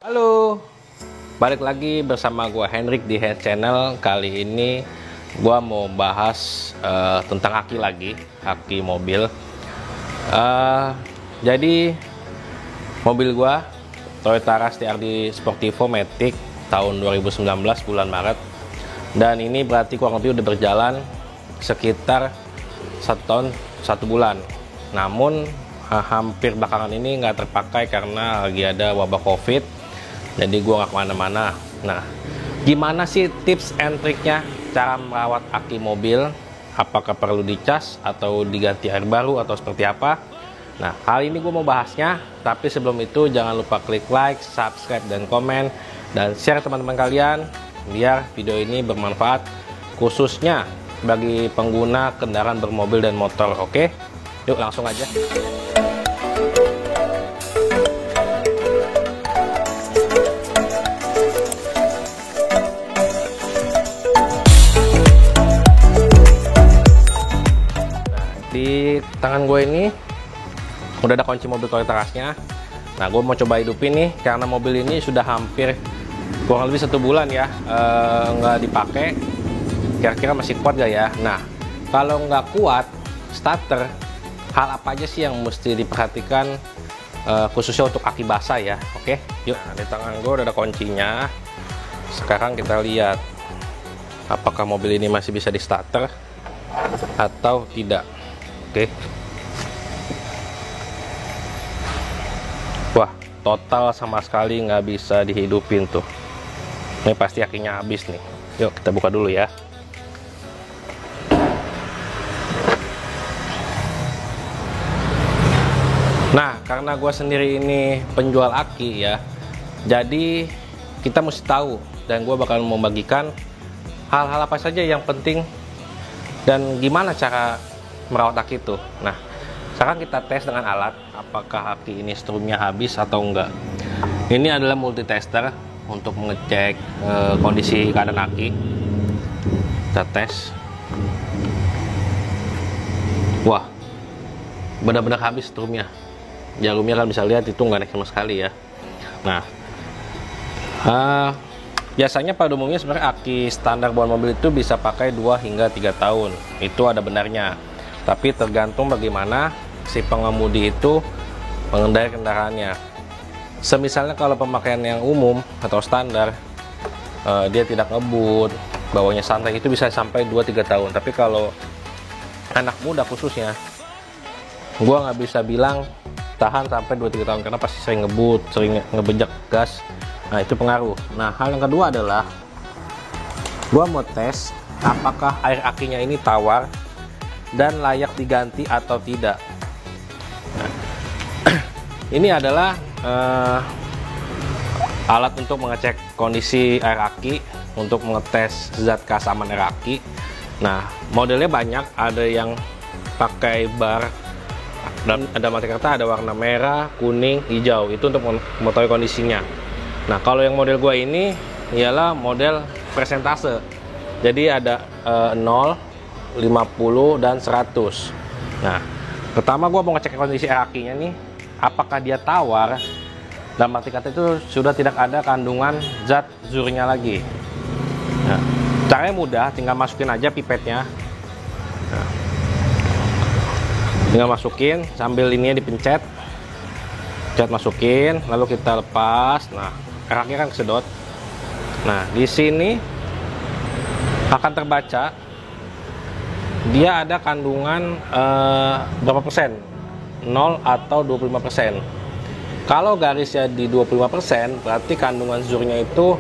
Halo, balik lagi bersama gua Hendrik di Head Channel. Kali ini gua mau bahas tentang aki lagi, aki mobil. Jadi mobil gua Toyota Rush TRD Sportivo Matic tahun 2019 bulan Maret, dan ini berarti kurang lebih udah berjalan sekitar 1 tahun 1 bulan. Namun hampir belakangan ini nggak terpakai karena lagi ada wabah COVID. Jadi gue nggak kemana-mana. Nah, gimana sih tips and triknya cara merawat aki mobil? Apakah perlu dicas atau diganti air baru atau seperti apa? Nah, kali ini gue mau bahasnya. Tapi sebelum itu jangan lupa klik like, subscribe, dan komen, dan share teman-teman kalian biar video ini bermanfaat khususnya bagi pengguna kendaraan bermobil dan motor. Oke, yuk langsung aja. Di tangan gue ini udah ada kunci mobil Toyota Rush-nya. Nah, gue mau coba hidupin nih karena mobil ini sudah hampir kurang lebih 1 bulan ya nggak dipakai. Kira-kira masih kuat gak ya? Nah, kalau nggak kuat starter, hal apa aja sih yang mesti diperhatikan khususnya untuk aki basah ya? Oke, yuk. Nah, di tangan gue udah ada kuncinya. Sekarang kita lihat apakah mobil ini masih bisa di starter atau tidak. Oke. Wah, total sama sekali nggak bisa dihidupin tuh. Ini pasti akinya habis nih. Yuk kita buka dulu ya. Nah, karena gue sendiri ini penjual aki ya, jadi kita mesti tahu, dan gue bakal membagikan hal-hal apa saja yang penting dan gimana cara merawat aki itu. Nah, sekarang kita tes dengan alat apakah aki ini strumnya habis atau enggak. Ini adalah multitester untuk mengecek kondisi keadaan aki. Kita tes. Wah, benar-benar habis strumnya. Jarumnya kan bisa lihat itu nggak naik sama sekali ya. Nah, biasanya pada umumnya sebenarnya aki standar bawaan mobil itu bisa pakai 2 hingga 3 tahun. Itu ada benarnya. Tapi tergantung bagaimana si pengemudi itu mengendarai kendaraannya. Semisalnya kalau pemakaian yang umum atau standar, dia tidak ngebut, bawanya santai, itu bisa sampai 2-3 tahun. Tapi kalau anak muda khususnya, gua nggak bisa bilang tahan sampai 2-3 tahun karena pasti sering ngebut, sering ngebejak gas. Nah, itu pengaruh. Nah, hal yang kedua adalah gua mau tes apakah air akinya ini tawar dan layak diganti atau tidak. Nah, ini adalah alat untuk mengecek kondisi air aki, untuk mengetes zat keasaman air aki. Nah, modelnya banyak, ada yang pakai bar, dan ada mati kata ada warna merah, kuning, hijau. Itu untuk mengetahui kondisinya. Nah, kalau yang model gua ini ialah model persentase. Jadi ada 0, 50, dan 100. Nah, pertama gua mau ngecek kondisi air akinya nih, apakah dia tawar. Dan arti kata itu sudah tidak ada kandungan zat zurnya lagi. Nah, caranya mudah, tinggal masukin aja pipetnya. Nah, tinggal masukin sambil ininya dipencet, masukin, lalu kita lepas. Nah, air akinya kan kesedot. Nah, di sini akan terbaca dia ada kandungan berapa persen, 0 atau 25%. Kalau garisnya di 25%, berarti kandungan zurnya itu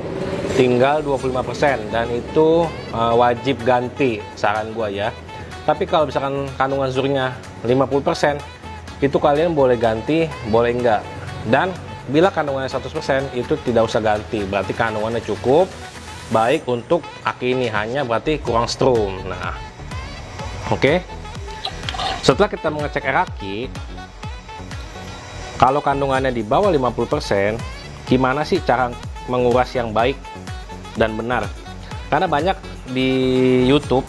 tinggal 25%, dan itu wajib ganti, saran gua ya. Tapi kalau misalkan kandungan zurnya 50%, itu kalian boleh ganti, boleh enggak. Dan bila kandungannya 100%, itu tidak usah ganti, berarti kandungannya cukup baik untuk aki ini, hanya berarti kurang strum. Nah, oke. Setelah kita mengecek air aki, kalau kandungannya di bawah 50%, gimana sih cara menguras yang baik dan benar? Karena banyak di YouTube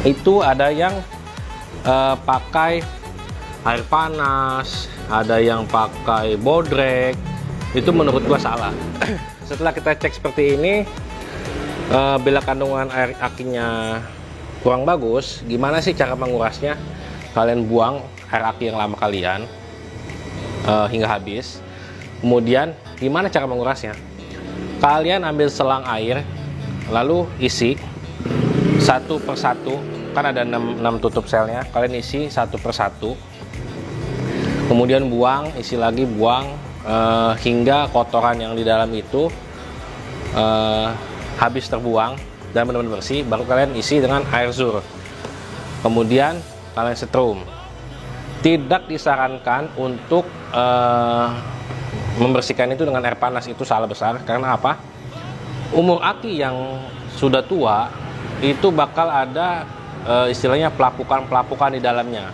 itu ada yang pakai air panas, ada yang pakai bodrek, itu menurut gua salah. Setelah kita cek seperti ini, bila kandungan air akinya kurang bagus, gimana sih cara mengurasnya? Kalian buang air aki yang lama kalian hingga habis. Kemudian gimana cara mengurasnya? Kalian ambil selang air, lalu isi satu persatu, kan ada 6 tutup selnya, kalian isi satu persatu, kemudian buang, isi lagi, buang, hingga kotoran yang di dalam itu habis terbuang dan benar-benar bersih. Baru kalian isi dengan air zur, kemudian kalian setrum. Tidak disarankan untuk membersihkan itu dengan air panas, itu salah besar. Karena apa? Umur aki yang sudah tua itu bakal ada istilahnya pelapukan di dalamnya.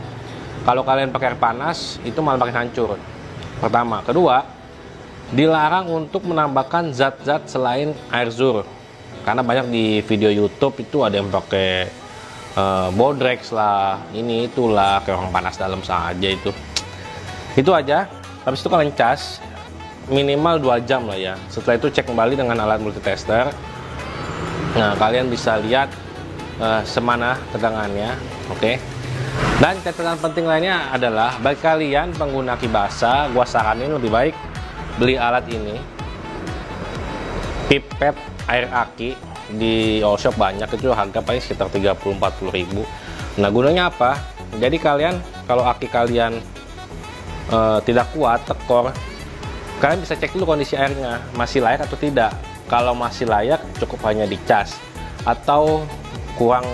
Kalau kalian pakai air panas itu malah makin hancur. Pertama. Kedua, dilarang untuk menambahkan zat-zat selain air zur. Karena banyak di video YouTube itu ada yang pakai Bodrex lah, ini itulah, kayak orang panas dalam saja itu. Itu aja. Habis itu kalian cas minimal 2 jam lah ya. Setelah itu cek kembali dengan alat multitester. Nah, kalian bisa lihat semana tegangannya. Oke. Dan catatan penting lainnya adalah bagi kalian pengguna aki basah, gua saranin lebih baik beli alat ini, pipet air aki. Di all shop banyak, itu harga paling sekitar 30-40 ribu. Nah, gunanya apa? Jadi kalian kalau aki kalian tidak kuat tekor, kalian bisa cek dulu kondisi airnya masih layak atau tidak. Kalau masih layak, cukup hanya dicas, atau kurang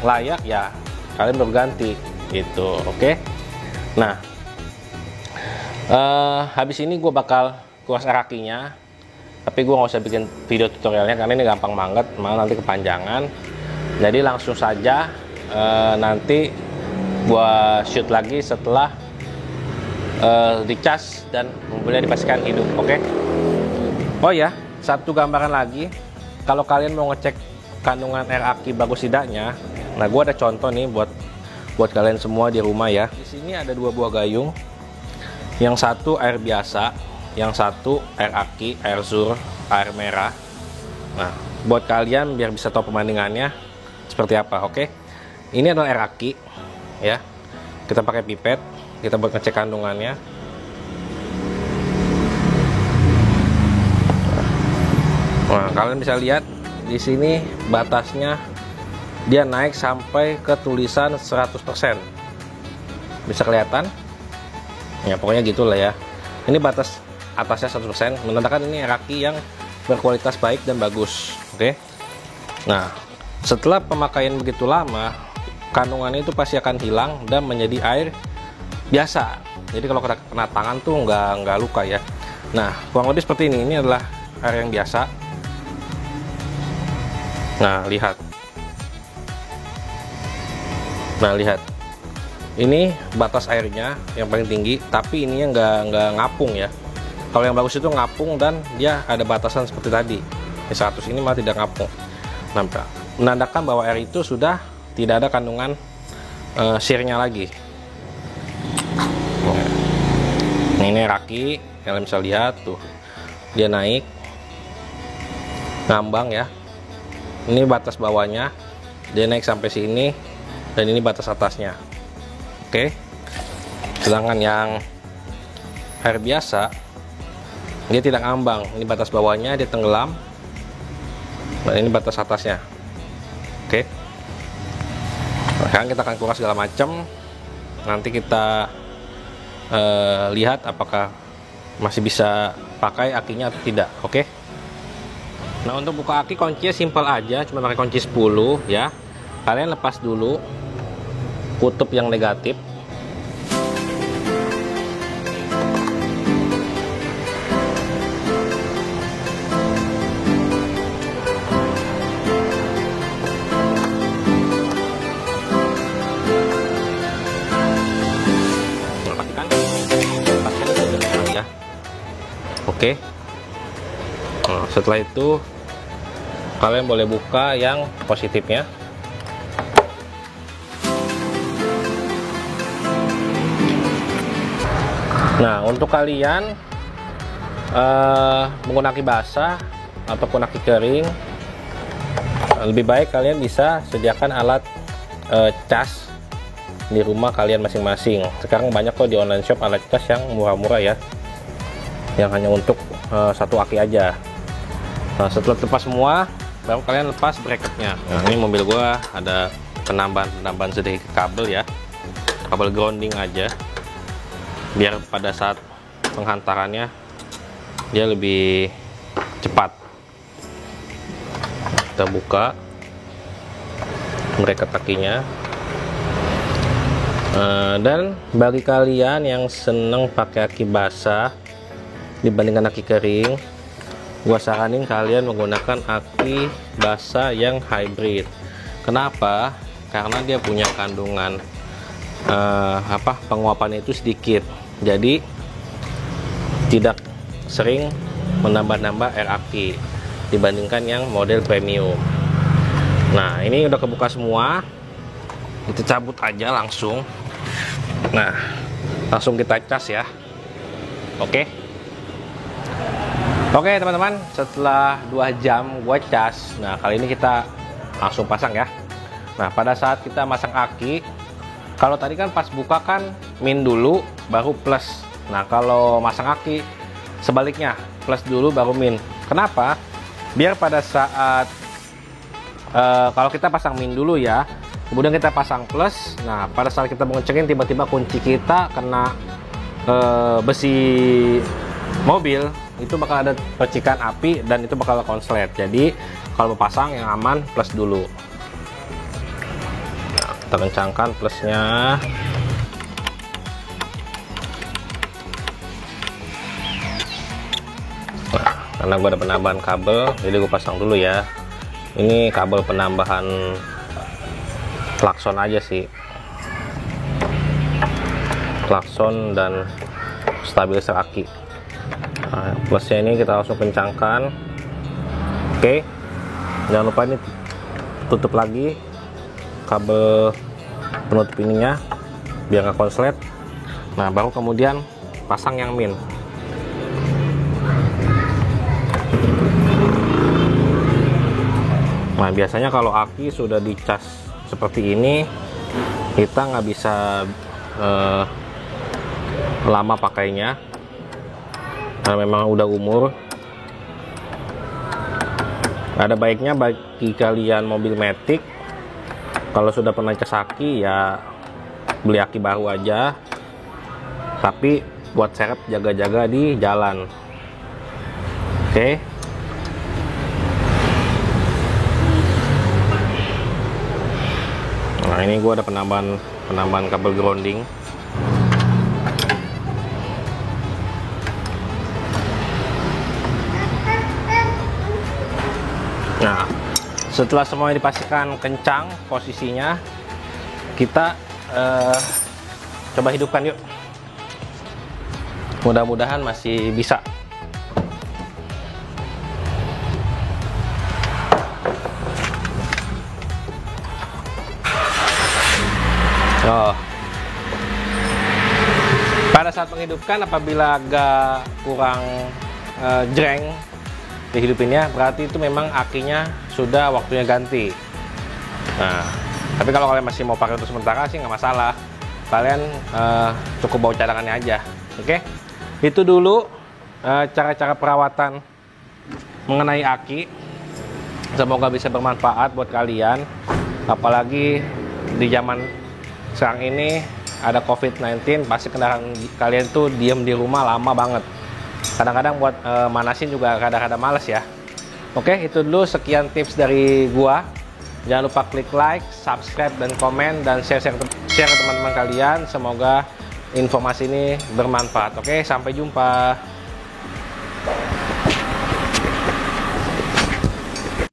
layak ya kalian berganti gitu. Oke. Nah, habis ini gue bakal kuras air akinya, tapi gue nggak usah bikin video tutorialnya karena ini gampang banget, malah nanti kepanjangan. Jadi langsung saja nanti gue shoot lagi setelah dicas dan mobilnya dipastikan hidup. Oke. Oh ya, satu gambaran lagi, kalau kalian mau ngecek kandungan air aki bagus tidaknya, nah gue ada contoh nih buat kalian semua di rumah ya. Di sini ada 2 buah gayung, yang satu air biasa, yang satu air aki, air zur, air merah. Nah, buat kalian biar bisa tahu perbandingannya seperti apa. Oke. Ini adalah air aki ya. Kita pakai pipet, kita buat ngecek kandungannya. Nah, kalian bisa lihat di sini batasnya dia naik sampai ke tulisan 100%. Bisa kelihatan? Ya, pokoknya gitulah ya. Ini batas atasnya 100%, menandakan ini air aki yang berkualitas baik dan bagus. Oke. Nah, setelah pemakaian begitu lama, kandungannya itu pasti akan hilang dan menjadi air biasa. Jadi kalau kena tangan tuh nggak luka ya. Nah, kurang lebih seperti ini. Ini adalah air yang biasa. Nah, lihat. Nah, lihat. Ini batas airnya yang paling tinggi, tapi ininya nggak ngapung ya. Kalau yang bagus itu ngapung dan dia ada batasan seperti tadi. 100 ini malah tidak ngapung. Nah, menandakan bahwa air itu sudah tidak ada kandungan sirnya lagi. Nah, ini raki, kalian bisa lihat tuh, dia naik, ngambang ya. Ini batas bawahnya, dia naik sampai sini, dan ini batas atasnya. Oke. Sedangkan yang air biasa, dia tidak ngambang. Ini batas bawahnya, dia tenggelam, dan ini batas atasnya. Oke. Sekarang kita akan kuras segala macam. Nanti kita lihat apakah masih bisa pakai akinya atau tidak. Oke. Nah, untuk buka aki kuncinya simpel aja, cuma pakai kunci 10 ya. Kalian lepas dulu kutub yang negatif. Oke. Nah, setelah itu kalian boleh buka yang positifnya. Nah, untuk kalian menggunakan aki basah ataupun aki kering, lebih baik kalian bisa sediakan alat cas di rumah kalian masing-masing. Sekarang banyak kok di online shop alat cas yang murah-murah ya, yang hanya untuk satu aki aja. Nah, setelah lepas semua, baru kalian lepas bracketnya. Nah, ini mobil gua ada penambahan sedikit kabel ya, kabel grounding aja, biar pada saat penghantarannya dia lebih cepat. Kita buka bracket kakinya. Dan bagi kalian yang seneng pakai aki basah dibandingkan aki kering, gua saranin kalian menggunakan aki basah yang hybrid. Kenapa? Karena dia punya kandungan penguapannya itu sedikit, jadi tidak sering menambah-nambah air aki dibandingkan yang model premium. Nah, ini udah kebuka semua, kita cabut aja langsung. Nah, langsung kita cas ya. Oke teman-teman, setelah 2 jam gua cas, nah kali ini kita langsung pasang ya. Nah, pada saat kita masang aki, kalau tadi kan pas buka kan min dulu baru plus. Nah, kalau masang aki sebaliknya, plus dulu baru min. Kenapa? Biar pada saat kalau kita pasang min dulu ya, kemudian kita pasang plus. Nah, pada saat kita mengecekin tiba-tiba kunci kita kena besi mobil, itu bakal ada percikan api dan itu bakal konslet. Jadi kalau mau pasang yang aman plus dulu. Nah, kita kencangkan plusnya. Nah, karena gue ada penambahan kabel, jadi gue pasang dulu ya. Ini kabel penambahan klakson aja sih, klakson dan stabilizer aki. Nah, plusnya ini kita langsung kencangkan. Oke, jangan lupa ini tutup lagi kabel penutup ininya biar nggak konslet. Nah, baru kemudian pasang yang min. Nah, biasanya kalau aki sudah dicas seperti ini, kita nggak bisa lama pakainya karena memang udah umur. Ada baiknya bagi kalian mobil Matic, kalau sudah pernah cas aki ya beli aki baru aja, tapi buat seret jaga-jaga di jalan. Oke. Nah, ini gua ada penambahan kabel grounding. Nah, setelah semuanya dipastikan kencang posisinya, kita coba hidupkan yuk. Mudah-mudahan masih bisa. Oh. Pada saat menghidupkan, apabila agak kurang jreng dihidupinnya, berarti itu memang akinya sudah waktunya ganti. Nah, tapi kalau kalian masih mau pakai untuk sementara sih nggak masalah. Kalian cukup bawa cadangannya aja. Oke? Itu dulu cara-cara perawatan mengenai aki. Semoga bisa bermanfaat buat kalian. Apalagi di zaman sekarang ini ada COVID-19, pasti kendaraan kalian tuh diem di rumah lama banget. Kadang-kadang buat manasin juga kadang-kadang males ya. Oke, itu dulu sekian tips dari gua. Jangan lupa klik like, subscribe, dan komen, dan share ke teman-teman kalian. Semoga informasi ini bermanfaat. Oke, sampai jumpa.